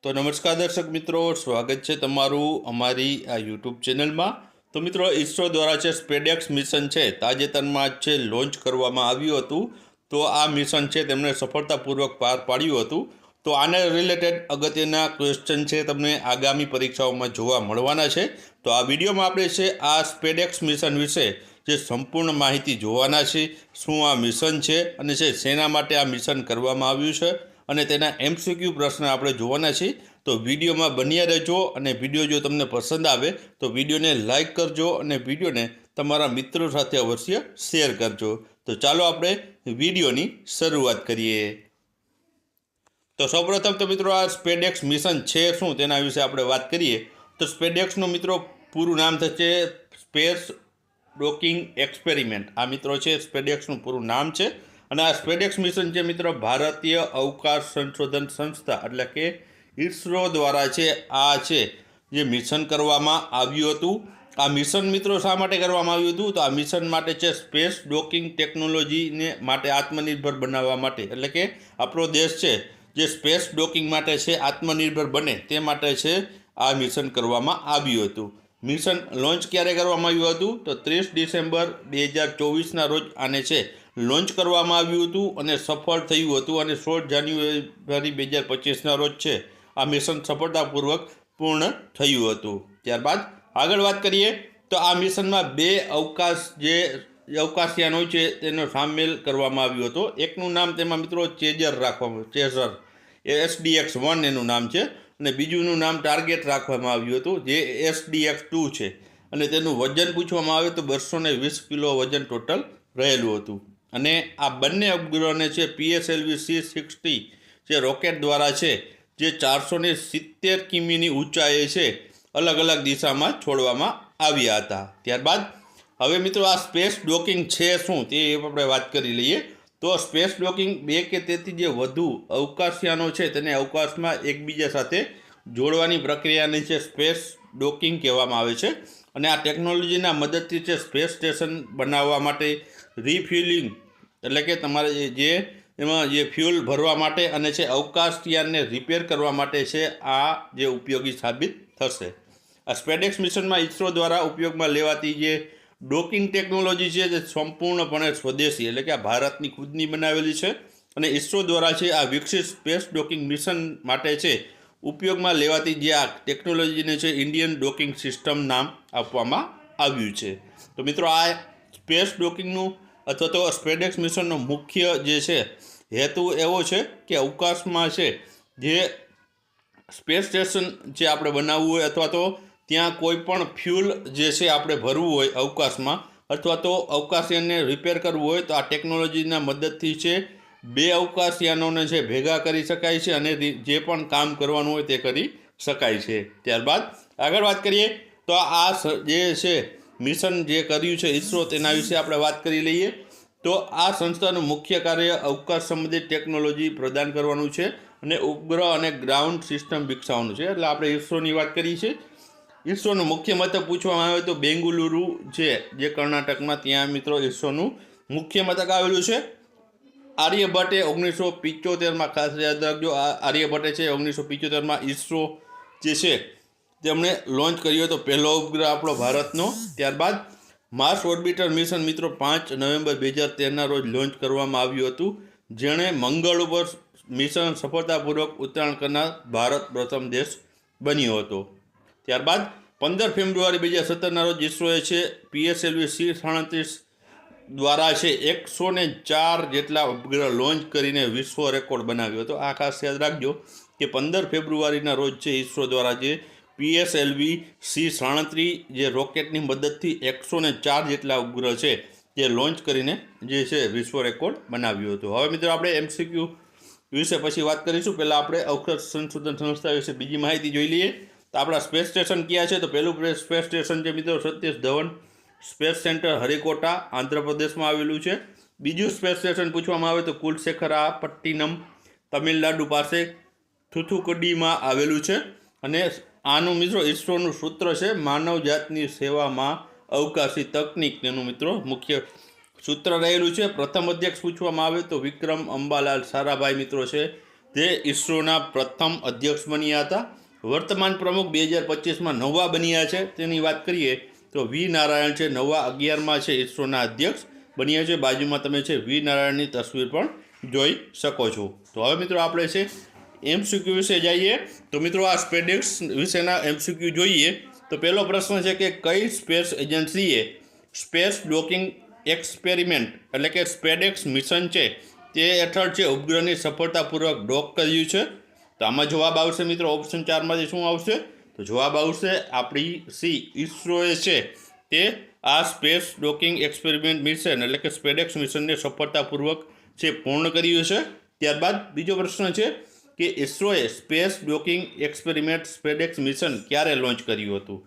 તો નમસ્કાર દર્શક મિત્રો, સ્વાગત છે તમારું અમારી આ યુટ્યુબ ચેનલમાં। તો મિત્રો, ઇસરો દ્વારા છે સ્પેડેક્સ મિશન છે તાજેતરમાં જ છે લોન્ચ કરવામાં આવ્યું હતું। તો આ મિશન છે તેમણે સફળતાપૂર્વક પાર પાડ્યું હતું। તો આને રિલેટેડ અગત્યના ક્વેશ્ચન છે તમને આગામી પરીક્ષાઓમાં જોવા મળવાના છે। તો આ વિડીયોમાં આપણે છે આ સ્પેડેક્સ મિશન વિશે જે સંપૂર્ણ માહિતી જોવાના છે। શું આ મિશન છે અને છે શેના માટે આ મિશન કરવામાં આવ્યું છે અને તેના MCQ પ્રશ્ન આપણે જોવાના છીએ। તો વિડીયોમાં બન્યા રહેજો અને વિડીયો જો તમને પસંદ આવે તો વિડીયોને લાઇક કરજો અને વિડીયોને તમારા મિત્રો સાથે અવશ્ય શેર કરજો। તો ચાલો આપણે વિડીયોની શરૂઆત કરીએ। તો સૌપ્રથમ તો મિત્રો, આ સ્પેડેક્સ મિશન છે શું તેના વિશે આપણે વાત કરીએ તો સ્પેડેક્સનું મિત્રો પૂરું નામ થશે સ્પેસ ડોકિંગ એક્સપેરિમેન્ટ। આ મિત્રો છે સ્પેડેક્સનું પૂરું નામ છે અને આ સ્પેડેક્સ મિશન છે મિત્રો ભારતીય અવકાશ સંશોધન સંસ્થા એટલે કે ઇસરો દ્વારા છે આ છે જે મિશન કરવામાં આવ્યું હતું। આ મિશન મિત્રો શા માટે કરવામાં આવ્યું હતું તો આ મિશન માટે છે સ્પેસ ડોકિંગ ટેકનોલોજીને માટે આત્મનિર્ભર બનાવવા માટે, એટલે કે આપણો દેશ છે જે સ્પેસ ડોકિંગ માટે છે આત્મનિર્ભર બને તે માટે છે આ મિશન કરવામાં આવ્યું હતું। મિશન લોન્ચ ક્યારે કરવામાં આવ્યું હતું તો 30 ડિસેમ્બર 2024ના રોજ આને છે લોન્ચ કરવામાં આવ્યું હતું અને સફળ થયું હતું અને 16 જાન્યુઆરી 2025ના રોજ છે આ મિશન સફળતાપૂર્વક પૂર્ણ થયું હતું। ત્યારબાદ આગળ વાત કરીએ તો આ મિશનમાં 2 અવકાશયાનો છે તેનો સામેલ કરવામાં આવ્યો હતો। એકનું નામ તેમાં મિત્રો ચેઝર SDX-1 એનું નામ છે અને બીજુંનું નામ ટાર્ગેટ રાખવામાં આવ્યું હતું જે SDX-2 છે અને તેનું વજન પૂછવામાં આવે તો 220 કિલો વજન ટોટલ રહેલું હતું। અને આ બંને ઉપગ્રહોને છે PSLV-C60 જે રોકેટ દ્વારા છે જે 470 કિમીની ઊંચાઈએ છે અલગ અલગ દિશામાં છોડવામાં આવ્યા હતા। ત્યારબાદ હવે મિત્રો આ સ્પેસ ડોકિંગ છે શું તે આપણે વાત કરી લઈએ તો સ્પેસ ડોકિંગ 2 કે તેથી જે વધુ અવકાશયાનો છે તેને અવકાશમાં એકબીજા સાથે જોડવાની પ્રક્રિયાને છે સ્પેસ ડોકિંગ કહેવામાં આવે છે। અને આ ટેકનોલોજીના મદદથી છે સ્પેસ સ્ટેશન બનાવવા માટે રિફ્યુલિંગ એટલે કે તમારે જે એમાં જે ફ્યુલ ભરવા માટે અને છે અવકાશયાનને રિપેર કરવા માટે છે આ જે ઉપયોગી સાબિત થશે। આ સ્પેડેક્સ મિશનમાં ઇસરો દ્વારા ઉપયોગમાં લેવાતી જે ડોકિંગ ટેકનોલોજી છે તે સંપૂર્ણપણે સ્વદેશી એટલે કે આ ભારતની ખુદની બનાવેલી છે અને ઇસરો દ્વારા છે આ વિકસિત સ્પેસ ડોકિંગ મિશન માટે છે ઉપયોગમાં લેવાતી જે આ ટેકનોલોજીને છે ઇન્ડિયન ડોકિંગ સિસ્ટમ નામ આપવામાં આવ્યું છે। તો મિત્રો, આ સ્પેસ ડોકિંગનું અથવા તો સ્પેડેક્સ મિશનનો મુખ્ય જે છે હેતુ એવો છે કે અવકાશમાં છે જે સ્પેસ સ્ટેશન જે આપણે બનાવવું હોય અથવા તો ત્યાં કોઈ પણ ફ્યુલ જે છે આપણે ભરવું હોય અવકાશમાં અથવા તો અવકાશયાનને રિપેર કરવું હોય તો આ ટેકનોલોજીના મદદથી છે 2 અવકાશયાનોને છે ભેગા કરી શકાય છે અને જે પણ કામ કરવાનું હોય તે કરી શકાય છે। ત્યારબાદ આગળ વાત કરીએ તો આ જે છે મિશન જે કર્યું છે ઇસરો તેના વિશે આપણે વાત કરી લઈએ તો આ સંસ્થાનું મુખ્ય કાર્ય અવકાશ સંબંધિત ટેકનોલોજી પ્રદાન કરવાનું છે અને ઉપગ્રહ અને ગ્રાઉન્ડ સિસ્ટમ વિકસાવવાનું છે। એટલે આપણે ઇસરોની વાત કરી છે। ઇસરોનું મુખ્ય મથક પૂછવામાં આવે તો બેંગલુરુ છે જે કર્ણાટકમાં, ત્યાં મિત્રો ઇસરોનું મુખ્ય મથક આવેલું છે। આર્યભટ્ટે 1975માં, ખાસ યાદ રાખજો, આર્યભટ્ટે છે 1975માં ઇસરો જે છે તેમણે લોન્ચ કર્યો હતો પહેલો ઉપગ્રહ આપણો ભારતનો। ત્યારબાદ માર્સ ઓર્બિટર મિશન મિત્રો 5 નવેમ્બર 2013ના રોજ લોન્ચ કરવામાં આવ્યું હતું જેણે મંગળ ઉપર મિશન સફળતાપૂર્વક ઉતરાણ કરનાર ભારત પ્રથમ દેશ બન્યો હતો। ત્યારબાદ 15 ફેબ્રુઆરી 2017ના રોજ ઇસરોએ છે PSLV-C37 દ્વારા છે 104 જેટલા ઉપગ્રહ લોન્ચ કરીને વિશ્વ રેકોર્ડ બનાવ્યો હતો। આ ખાસ યાદ રાખજો કે 15 ફેબ્રુઆરીના રોજ છે ઇસરો દ્વારા જે PSLV-C37 જે રોકેટની મદદથી 104 જેટલા ઉપગ્રહ છે જે લોન્ચ કરીને જે છે વિશ્વ રેકોર્ડ બનાવ્યો હતો। હવે મિત્રો આપણે MCQ વિશે પછી વાત કરીશું, પહેલાં આપણે અવકાશ સંશોધન સંસ્થા વિશે બીજી માહિતી જોઈ લઈએ। તો આપણા સ્પેસ સ્ટેશન ક્યાં છે તો પહેલું સ્પેસ સ્ટેશન છે મિત્રો સતીશ ધવન સ્પેસ સેન્ટર હરિકોટા આંધ્રપ્રદેશમાં આવેલું છે। બીજું સ્પેસ સ્ટેશન પૂછવામાં આવે તો કુલશેખરાપટ્ટિનમ તમિલનાડુ પાસે થુથુકુડીમાં આવેલું છે અને આનું મિત્રો ઇસરોનું સૂત્ર છે માનવ જાતની સેવામાં અવકાશી તકનિક તેનું મિત્રો મુખ્ય સૂત્ર રહેલું છે। પ્રથમ અધ્યક્ષ પૂછવામાં આવે તો વિક્રમ અંબાલાલ સારાભાઈ મિત્રો છે તે ઇસરોના પ્રથમ અધ્યક્ષ બન્યા હતા. વર્તમાન પ્રમુખ 2025માં નવા બન્યા છે તેની વાત કરીએ તો વી નારાયણ છે, નવા 11માં છે ઇસરોના અધ્યક્ષ બન્યા છે. બાજુમાં તમે છે વી નારાયણની તસવીર પણ જોઈ શકો છો. તો હવે મિત્રો આપણે છે MCQ વિશે જઈએ. તો મિત્રો આ સ્પેડેક્સ વિશેના MCQ જોઈએ. તો પહેલો પ્રશ્ન છે કે કઈ સ્પેસ એજન્સીએ સ્પેસ ડોકિંગ એક્સપેરિમેન્ટ એટલે કે સ્પેડેક્સ મિશન છે તે હેઠળ છે ઉપગ્રહની સફળતાપૂર્વક ડોક કર્યું છે? તો આમાં જવાબ આવશે મિત્રો ઓપ્શન 4માંથી શું આવશે? તો જવાબ આવશે આપણી સી, ઇસરોએ છે તે આ સ્પેસ ડોકિંગ એક્સપેરિમેન્ટ મિશન એટલે કે સ્પેડેક્સ મિશનને સફળતાપૂર્વક છે પૂર્ણ કર્યું છે. ત્યારબાદ બીજો પ્રશ્ન છે કે ઇસરોએ space docking experiment SpaDeX mission ક્યારે લોન્ચ કર્યું હતું?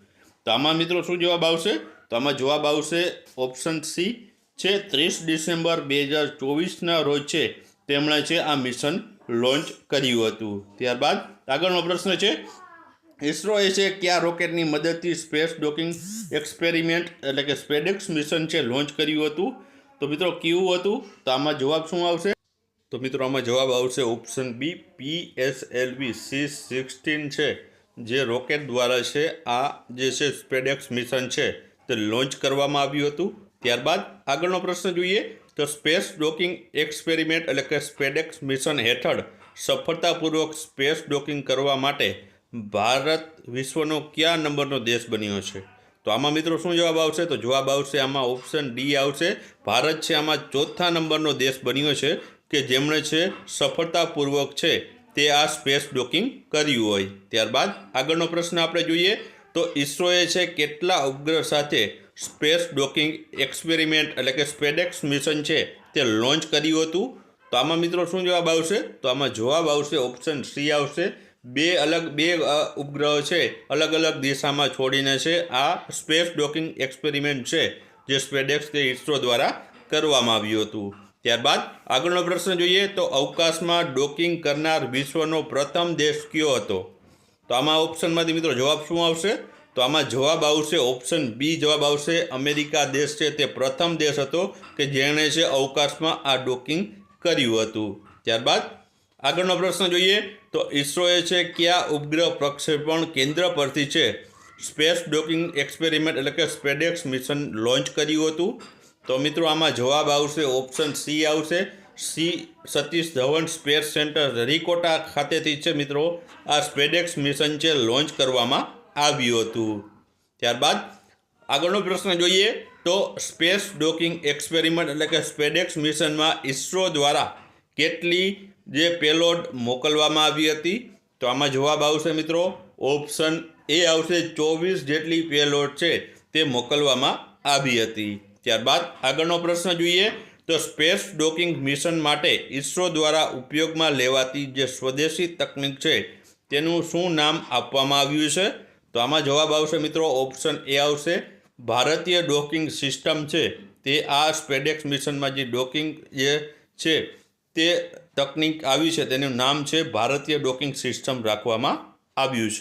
તો આમાં મિત્રો શું જવાબ આવશે? તો આમાં જવાબ આવશે ઓપ્શન સી છે 30 ડિસેમ્બર 2024ના રોજ છે તેમણે છે આ મિશન લોન્ચ કર્યું હતું. ત્યારબાદ આગળનો પ્રશ્ન છે ઇસરોએ છે કયા રોકેટની મદદથી સ્પેસ ડોકિંગ એક્સપેરિમેન્ટ એટલે કે સ્પેડેક્સ મિશન છે લોન્ચ કર્યું હતું? તો મિત્રો કેવું હતું? તો આમાં જવાબ શું આવશે? તો મિત્રો આમાં જવાબ આવશે ઓપ્શન બી, PSLV C-16 છે જે રોકેટ દ્વારા છે આ જે છે સ્પેડેક્સ મિશન છે તે લોન્ચ કરવામાં આવ્યું હતું. ત્યારબાદ આગળનો પ્રશ્ન જોઈએ તો સ્પેસ ડોકિંગ એક્સપેરિમેન્ટ એટલે કે સ્પેડેક્સ મિશન હેઠળ સફળતાપૂર્વક સ્પેસ ડોકિંગ કરવા માટે ભારત વિશ્વનો કયા નંબરનો દેશ બન્યો છે? તો આમાં મિત્રો શું જવાબ આવશે? તો જવાબ આવશે આમાં ઓપ્શન ડી આવશે. ભારત છે આમાં 4થા નંબરનો દેશ બન્યો છે કે જેમણે છે સફળતાપૂર્વક છે તે આ સ્પેસ ડોકિંગ કર્યું હોય. ત્યારબાદ આગળનો પ્રશ્ન આપણે જોઈએ તો ઇસરોએ છે કેટલા ઉપગ્રહ સાથે સ્પેસ ડોકિંગ એક્સપેરિમેન્ટ એટલે કે સ્પેડેક્સ મિશન છે તે લોન્ચ કર્યું હતું? તો આમાં મિત્રો શું જવાબ આવશે? તો આમાં જવાબ આવશે ઓપ્શન સી આવશે. બે ઉપગ્રહો છે અલગ અલગ દિશામાં છોડીને છે આ સ્પેસ ડોકિંગ એક્સપેરિમેન્ટ છે જે સ્પેડેક્સ તે ઇસરો દ્વારા કરવામાં આવ્યું હતું. ત્યારબાદ આગળનો પ્રશ્ન જોઈએ તો અવકાશમાં ડોકિંગ કરનાર વિશ્વનો પ્રથમ દેશ કયો હતો? તો આમાં ઓપ્શનમાંથી મિત્રો જવાબ શું આવશે? તો આમાં જવાબ આવશે ઓપ્શન બી જવાબ આવશે. અમેરિકા દેશ છે તે પ્રથમ દેશ હતો કે જેણે છે અવકાશમાં આ ડોકિંગ કર્યું હતું. ત્યારબાદ આગળનો પ્રશ્ન જોઈએ તો ઇસરોએ છે કયા ઉપગ્રહ પ્રક્ષેપણ કેન્દ્ર પરથી છે સ્પેસ ડોકિંગ એક્સપેરિમેન્ટ એટલે કે સ્પેડેક્સ મિશન લોન્ચ કર્યું હતું? તો મિત્રો આમાં જવાબ આવશે ઓપ્શન સી આવશે. સતીશ ધવન સ્પેસ સેન્ટર શ્રીહરિકોટા ખાતેથી છે મિત્રો આ સ્પેડેક્સ મિશન છે લોન્ચ કરવામાં આવ્યું હતું. ત્યારબાદ આગળનો પ્રશ્ન જોઈએ તો સ્પેસ ડોકિંગ એક્સપેરિમેન્ટ એટલે કે સ્પેડેક્સ મિશનમાં ઇસરો દ્વારા કેટલી જે પેલોડ મોકલવામાં આવી હતી? તો આમાં જવાબ આવશે મિત્રો ઓપ્શન એ આવશે 24 જેટલી પેલોડ છે તે મોકલવામાં આવી હતી. ત્યારબાદ આગળનો પ્રશ્ન જોઈએ તો સ્પેસ ડોકિંગ મિશન માટે ઇસરો દ્વારા ઉપયોગમાં લેવાતી જે સ્વદેશી તકનીક છે તેનું શું નામ આપવામાં આવ્યું છે? તો આમાં જવાબ આવશે મિત્રો ઓપ્શન એ આવશે. ભારતીય ડોકિંગ સિસ્ટમ છે તે આ સ્પેડેક્સ મિશનમાં જે ડોકિંગ જે છે તે તકનીક આવી છે તેનું નામ છે ભારતીય ડોકિંગ સિસ્ટમ રાખવામાં આવ્યું છે.